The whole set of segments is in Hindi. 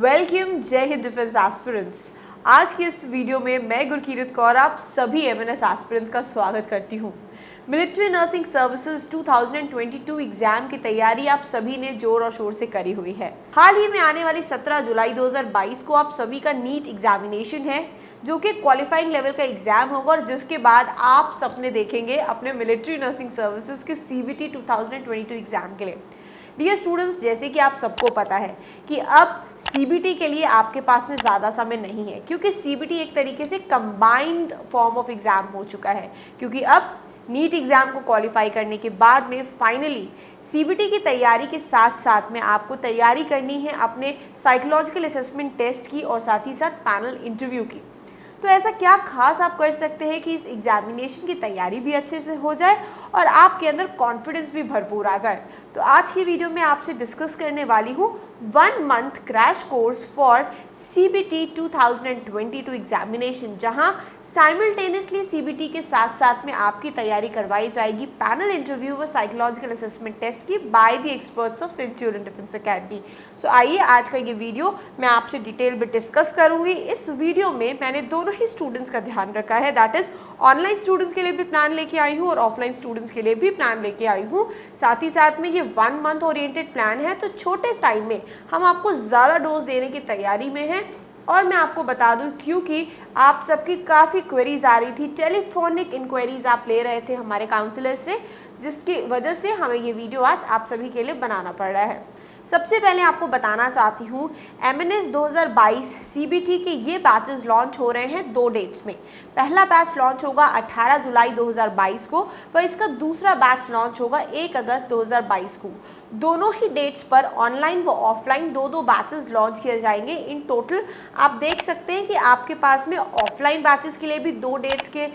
वेलकम जय हिंद डिफेंस एस्पिरेंट्स। आज की इस वीडियो में मैं गुरकीरत कौर आप सभी एमएनएस एस्पिरेंट्स का स्वागत करती हूँ। मिलिट्री नर्सिंग सर्विसेज 2022 एग्जाम की तैयारी आप सभी ने जोर और शोर से करी हुई है। हाल ही में आने वाली 17 जुलाई 2022 को आप सभी का नीट एग्जामिनेशन है, जो कि क्वालिफाइंग लेवल का एग्जाम होगा और जिसके बाद आप सपने देखेंगे अपने मिलिट्री नर्सिंग सर्विसेज के सीबीटी 2022 एग्जाम के लिए। डियर स्टूडेंट्स, जैसे कि आप सबको पता है कि अब सीबीटी के लिए आपके पास में ज़्यादा समय नहीं है, क्योंकि सीबीटी एक तरीके से कंबाइंड फॉर्म ऑफ एग्ज़ाम हो चुका है। क्योंकि अब नीट एग्ज़ाम को क्वालिफाई करने के बाद में फाइनली सीबीटी की तैयारी के साथ साथ में आपको तैयारी करनी है अपने साइकोलॉजिकल असेसमेंट टेस्ट की और साथ ही साथ पैनल इंटरव्यू की। तो ऐसा क्या खास आप कर सकते हैं कि इस एग्जामिनेशन की तैयारी भी अच्छे से हो जाए और आपके अंदर कॉन्फिडेंस भी भरपूर आ जाए। तो आज की वीडियो में आपसे डिस्कस करने वाली हूँ 1 month crash course for CBT 2022 examination, जहां साइमल्टेनियसली सीबीटी के साथ साथ में आपकी तैयारी करवाई जाएगी पैनल इंटरव्यू व साइकोलॉजिकल असेसमेंट टेस्ट की by the experts of Centurion Defence Academy. So आइए आज का ये वीडियो मैं आपसे डिटेल में डिस्कस करूंगी। इस वीडियो में मैंने दोनों ही स्टूडेंट्स का ध्यान रखा है, दैट इज ऑनलाइन स्टूडेंट्स के लिए भी प्लान लेके आई हूँ और ऑफलाइन स्टूडेंट्स के लिए भी प्लान लेके आई हूँ। साथ ही साथ में ये 1 मंथ ओरिएंटेड प्लान है, तो छोटे टाइम में हम आपको ज़्यादा डोज देने की तैयारी में हैं। और मैं आपको बता दूं, क्योंकि आप सबकी काफ़ी क्वेरीज आ रही थी, टेलीफोनिक इंक्वायरीज आप ले रहे थे हमारे काउंसलर से, जिसकी वजह से हमें ये वीडियो आज आप सभी के लिए बनाना पड़ रहा है। सबसे पहले आपको बताना चाहती हूँ, एमएनएस 2022 सीबीटी के ये बैचेस लॉन्च हो रहे हैं 2 डेट्स में। पहला बैच लॉन्च होगा 18 जुलाई 2022 को, व इसका दूसरा बैच लॉन्च होगा 1 अगस्त 2022 को। दोनों ही डेट्स पर ऑनलाइन व ऑफलाइन 2 बैचेस लॉन्च किए जाएंगे। इन टोटल आप देख सकते हैं कि आपके पास में ऑफलाइन बैचेस के लिए भी 2 डेट्स के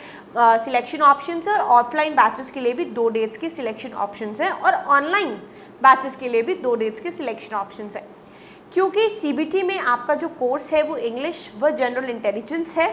सिलेक्शन ऑप्शंस है और ऑफलाइन बैचेस के लिए भी 2 डेट्स के सिलेक्शन ऑप्शंस हैं और ऑनलाइन बैचेस के लिए भी 2 डेट्स के सिलेक्शन ऑप्शंस है। क्योंकि सीबीटी में आपका जो कोर्स है वो इंग्लिश व जनरल इंटेलिजेंस है,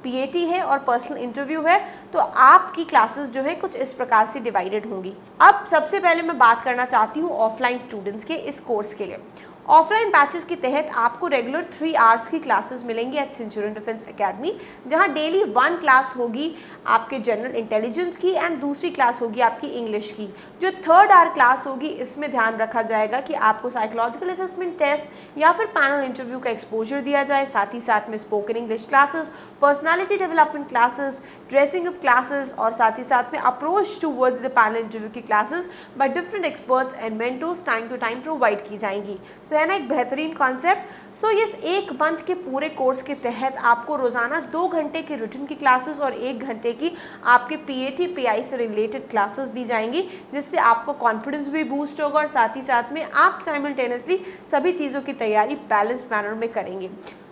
पीएटी है और पर्सनल इंटरव्यू है, तो आपकी क्लासेस जो है कुछ इस प्रकार से डिवाइडेड होंगी। अब सबसे पहले मैं बात करना चाहती हूँ ऑफलाइन स्टूडेंट्स के इस कोर्स के लिए। ऑफलाइन बैचेस के तहत आपको रेगुलर 3 आवर्स की क्लासेस मिलेंगी एट सेंचुरियन डिफेंस एकेडमी, जहां डेली 1 क्लास होगी आपके जनरल इंटेलिजेंस की एंड दूसरी क्लास होगी आपकी इंग्लिश की। जो 3rd आवर क्लास होगी, इसमें ध्यान रखा जाएगा कि आपको साइकोलॉजिकल असेसमेंट टेस्ट या फिर पैनल इंटरव्यू का एक्सपोजर दिया जाए। साथ ही साथ में spoken English classes, personality development classes, dressing up classes और साथ ही साथ में approach towards the panel interview की classes by different experts and mentors time to time provide की जाएंगी। है ना, एक बेहतरीन कॉन्सेप्ट। सो इस 1 मंथ के पूरे कोर्स के तहत आपको रोजाना 2 घंटे की रिटन की क्लासेस और 1 घंटे की आपके पीएटी पीआई से रिलेटेड क्लासेस दी जाएंगी, जिससे आपको कॉन्फिडेंस भी बूस्ट होगा और साथ ही साथ में आप साइमल्टेनियसली सभी चीज़ों की तैयारी बैलेंस मैनर में करेंगे।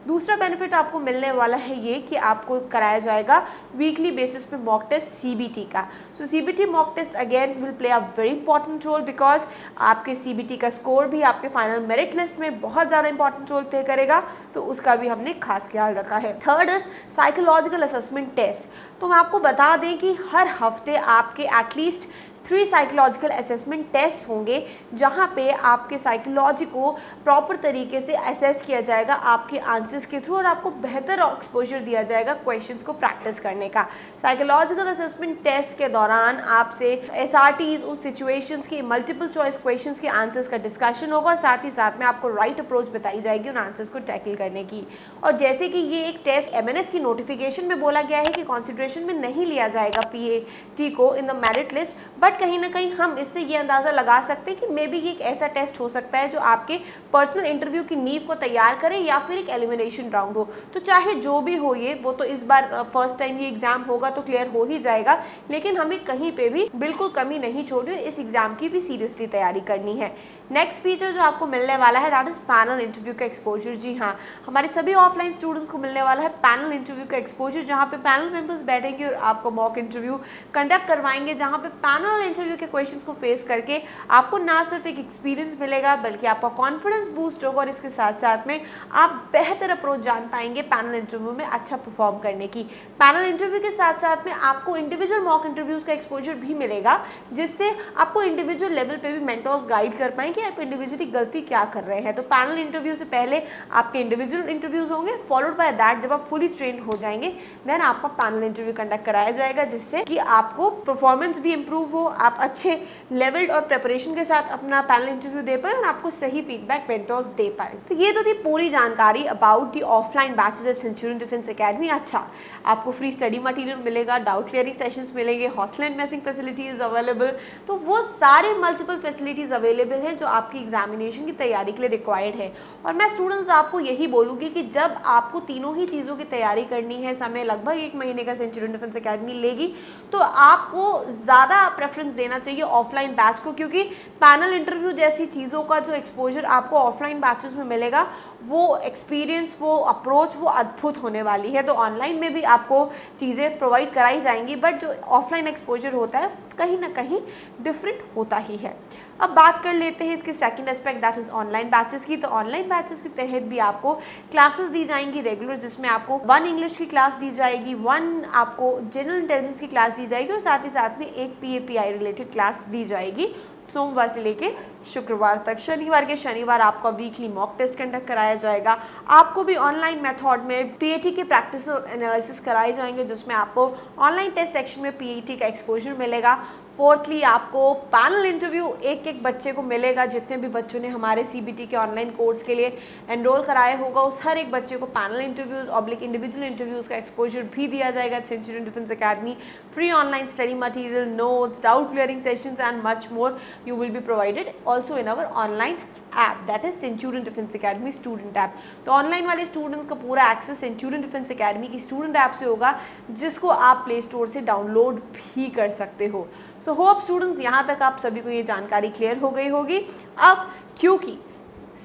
दूसरा बेनिफिट आपको मिलने वाला है ये कि आपको कराया जाएगा वीकली बेसिस पे मॉक टेस्ट सीबीटी का। So CBT mock test again will play a very important role, because आपके सीबीटी का स्कोर भी आपके फाइनल मेरिट लिस्ट में बहुत ज़्यादा इंपॉर्टेंट रोल प्ले करेगा, तो उसका भी हमने खास ख्याल रखा है। 3rd is psychological assessment test. तो हम आपको बता दें कि हर हफ्ते आपके एटलीस्ट 3 साइकोलॉजिकल असेसमेंट टेस्ट होंगे, जहां पे आपके साइकोलॉजी को प्रॉपर तरीके से असेस किया जाएगा आपके आंसर्स के थ्रू और आपको बेहतर एक्सपोजर दिया जाएगा क्वेश्चंस को प्रैक्टिस करने का। साइकोलॉजिकल असेसमेंट टेस्ट के दौरान आपसे एसआरटीज, उन सिचुएशंस की मल्टीपल चॉइस क्वेश्चंस के आंसर्स का डिस्कशन होगा और साथ ही साथ में आपको राइट अप्रोच बताई जाएगी उन आंसर्स को टैकल करने की। और जैसे कि ये एक टेस्ट एमएनएस की नोटिफिकेशन में बोला गया है कि कॉन्सिडरेशन में नहीं लिया जाएगा पीएटी को in the merit list, but कहीं ना कहीं हम इससे ये अंदाज़ा लगा सकते हैं कि मे बी ये एक ऐसा टेस्ट हो सकता है जो आपके पर्सनल इंटरव्यू की नींव को तैयार करे या फिर एक एलिमिनेशन राउंड हो। तो चाहे जो भी हो ये, वो तो इस बार फर्स्ट टाइम ये एग्जाम होगा तो क्लियर हो ही जाएगा, लेकिन हमें कहीं पे भी बिल्कुल कमी नहीं छोड़नी, इस एग्जाम की भी सीरियसली तैयारी करनी है। नेक्स्ट फीचर जो आपको मिलने वाला है दैट इज पैनल इंटरव्यू का एक्सपोजर। जी हाँ, हमारे सभी ऑफलाइन स्टूडेंट्स को मिलने वाला है पैनल इंटरव्यू का एक्सपोजर, जहाँ पे पैनल मेंबर्स बैठेंगे और आपको मॉक इंटरव्यू कंडक्ट करवाएंगे, जहाँ पे पैनल इंटरव्यू के क्वेश्चंस को फेस करके आपको ना सिर्फ एक एक्सपीरियंस मिलेगा बल्कि आपका कॉन्फिडेंस बूस्ट होगा और इसके साथ साथ में आप बेहतर अप्रोच जान पाएंगे पैनल इंटरव्यू में अच्छा परफॉर्म करने की। पैनल इंटरव्यू के साथ साथ में आपको इंडिविजुअल मॉक इंटरव्यूज का एक्सपोजर भी मिलेगा, जिससे आपको इंडिविजुअल लेवल पे भी मेंटर्स गाइड कर पाएंगे आप इंडिविजुअली गलती क्या कर रहे हैं। तो पैनल इंटरव्यू से पहले आपके इंडिविजुअल इंटरव्यूज होंगे, फॉलोड बाय दैट जब आप फुली ट्रेन हो जाएंगे देन आपका पैनल इंटरव्यू कंडक्ट कराया जाएगा, जिससे कि आपको परफॉर्मेंस भी इंप्रूव हो, आप अच्छे लेवल और प्रिपरेशन के साथ अपना पैनल इंटरव्यू दे पाए और आपको सही फीडबैक मेंटर्स दे पाए। तो ये तो थी पूरी जानकारी about the offline batches at Centurion Defence Academy. अच्छा, आपको फ्री स्टडी मटेरियल मिलेगा, डाउट क्लियरिंग सेशंस मिलेंगे, hostel and messing facilities available. तो वो सारे मल्टीपल फैसिलिटीज अवेलेबल हैं जो आपकी एग्जामिनेशन की तैयारी के लिए रिक्वायर्ड है। और मैं स्टूडेंट्स आपको यही बोलूँगी कि जब आपको तीनों ही चीज़ों की तैयारी करनी है, समय लगभग 1 महीने का सेंचुरियन डिफेंस एकेडमी लेगी, तो आपको ज़्यादा प्रेफरेंस देना चाहिए ऑफलाइन बैच को, क्योंकि पैनल इंटरव्यू जैसी चीज़ों का जो एक्सपोजर आपको ऑफलाइन बैचेस में मिलेगा, वो एक्सपीरियंस, वो अप्रोच, वो अद्भुत होने वाली है। तो ऑनलाइन में भी आपको चीज़ें प्रोवाइड कराई जाएंगी, बट जो ऑफलाइन एक्सपोजर होता है कहीं ना कहीं डिफरेंट होता ही है। अब बात कर लेते हैं इसके second aspect, that is online batches की। तो ऑनलाइन बैचेस के तहत भी आपको क्लासेस दी जाएंगी रेगुलर, जिसमें आपको 1 इंग्लिश की क्लास दी जाएगी, 1 आपको जनरल इंटेलिजेंस की क्लास दी जाएगी और साथ ही साथ में एक PAPI रिलेटेड क्लास दी जाएगी सोमवार से लेके शुक्रवार तक। शनिवार के शनिवार आपका वीकली मॉक टेस्ट कंडक्ट कराया जाएगा। आपको भी ऑनलाइन मेथड में PAT के प्रैक्टिस और एनालिसिस कराए जाएंगे, जिसमें आपको ऑनलाइन टेस्ट सेक्शन में PAT का एक्सपोजर मिलेगा। फोर्थली आपको पैनल इंटरव्यू एक बच्चे को मिलेगा, जितने भी बच्चों ने हमारे CBT के ऑनलाइन कोर्स के लिए एनरोल कराया होगा उस हर एक बच्चे को panel interviews oblique individual interviews का एक्सपोजर भी दिया जाएगा Centurion Defence Academy. Free online study material, notes, doubt clearing sessions and much more you will be provided also in our online app, that is Centurion Defence Academy student app. तो ऑनलाइन वाले स्टूडेंट्स का पूरा एक्सेस सेंचुरियन डिफेंस एकेडमी की स्टूडेंट ऐप से होगा, जिसको आप प्ले स्टोर से डाउनलोड भी कर सकते हो। सो होप स्टूडेंट्स यहाँ तक आप सभी को ये जानकारी क्लियर हो गई होगी। अब क्योंकि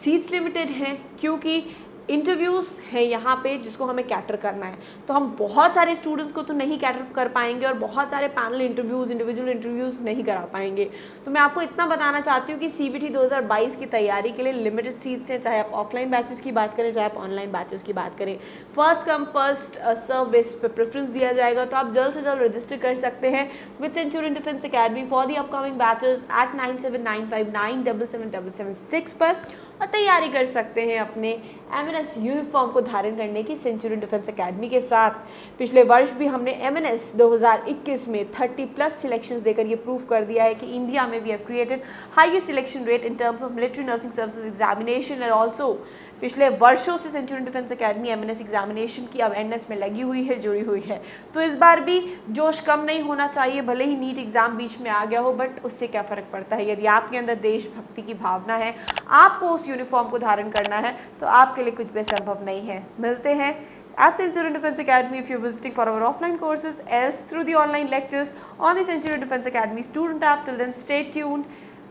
सीट्स लिमिटेड हैं, क्योंकि इंटरव्यूज़ हैं यहाँ पे जिसको हमें कैटर करना है, तो हम बहुत सारे स्टूडेंट्स को तो नहीं कैटर कर पाएंगे और बहुत सारे पैनल इंटरव्यूज़, इंडिविजुअल इंटरव्यूज़ नहीं करा पाएंगे। तो मैं आपको इतना बताना चाहती हूँ कि CBT 2022 की तैयारी के लिए लिमिटेड सीट्स हैं, चाहे आप ऑफलाइन बैचेस की बात करें, चाहे आप ऑनलाइन बैचेस की बात करें। First come first serve base पे प्रेफरेंस दिया जाएगा, तो आप जल्द से जल्द रजिस्टर कर सकते हैं with Centurion Defence Academy for the upcoming batches at 9795977776 पर और तैयारी कर सकते हैं अपने MNS यूनिफॉर्म को धारण करने की सेंचुरियन डिफेंस एकेडमी के साथ। पिछले वर्ष भी हमने MNS 2021 में 30+ सिलेक्शंस देकर ये प्रूव कर दिया है कि इंडिया में we have created highest selection rate in terms of military nursing services examination and also पिछले वर्षों से Centurion Defence Academy MNS examination की अवेयरनेस में लगी हुई है, जुड़ी हुई है। तो इस बार भी जोश कम नहीं होना चाहिए, भले ही नीट एग्जाम बीच में आ गया हो, बट उससे क्या फ़र्क पड़ता है। यदि आपके अंदर देशभक्ति की भावना है, आपको उस यूनिफॉर्म को धारण करना है, तो आपके लिए कुछ भी असंभव नहीं है। मिलते हैं at Centurion Defense Academy if you're visiting for our offline courses, else through the online lectures on the Centurion Defense Academy student app. Till then, stay tuned,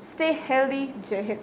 stay healthy. Jai Hind.